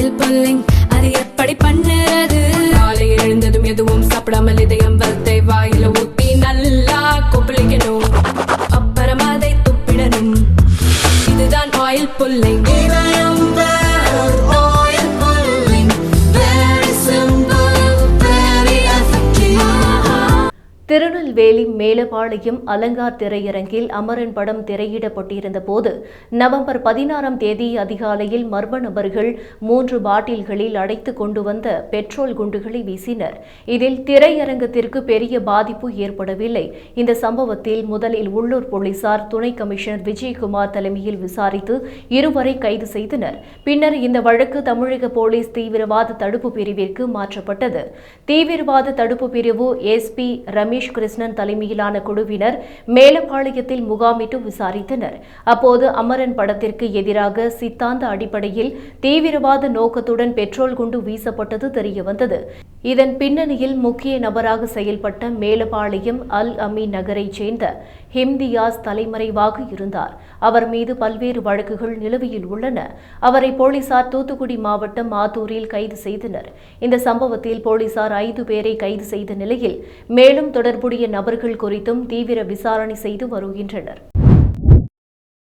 Oil pulling அது எப்படி பண்ணுறது? காலையில் எழுந்ததும் எதுவும் சாப்பிடாமல் இதயம் வளர்த்தை வாயில ஊத்தி நல்லா கொப்பளிக்கணும், அப்புறம் அதை துப்பிடணும். இதுதான் ஆயில் புல்லிங். திருநெல்வேலி மேலப்பாளையம் அலங்கார் திரையரங்கில் அமரன் படம் திரையிடப்பட்டிருந்த போது நவம்பர் 16ஆம் தேதி அதிகாலையில் மர்ம நபர்கள் 3 பாட்டில்களில் அடைத்து கொண்டு வந்த பெட்ரோல் குண்டுகளை வீசினர். இதில் திரையரங்கத்திற்கு பெரிய பாதிப்பு ஏற்படவில்லை. இந்த சம்பவத்தில் முதலில் உள்ளூர் போலீசார் துணை கமிஷனர் விஜயகுமார் தலைமையில் விசாரித்து இருவரை கைது செய்தனர். பின்னர் இந்த வழக்கு தமிழக போலீஸ் தீவிரவாத தடுப்பு பிரிவிற்கு மாற்றப்பட்டது. தீவிரவாத தடுப்பு பிரிவு எஸ்பி ரமேஷ் கிருஷ்ணன் தலைமையிலான குழுவினர் மேலப்பாளையத்தில் முகாமிட்டு விசாரித்தனர். அப்போது அமரன் படத்திற்கு எதிராக சித்தாந்த அடிப்படையில் தீவிரவாத நோக்கத்துடன் பெட்ரோல் குண்டு வீசப்பட்டது தெரியவந்தது. இதன் பின்னணியில் முக்கிய நபராக செயல்பட்ட மேலப்பாளையம் அல் அமீன் நகரைச் சேர்ந்த ஹிம்தியாஸ் தலைமறைவாக இருந்தார். அவர் மீது பல்வேறு வழக்குகள் நிலுவையில் உள்ளன. அவரை போலீசார் தூத்துக்குடி மாவட்டம் ஆத்தூரில் கைது செய்தனர். இந்த சம்பவத்தில் போலீசார் 5 பேரை கைது செய்த நிலையில் மேலும் தொடர்புடைய நபர்கள் குறித்தும் தீவிர விசாரணை செய்து வருகின்றனர்.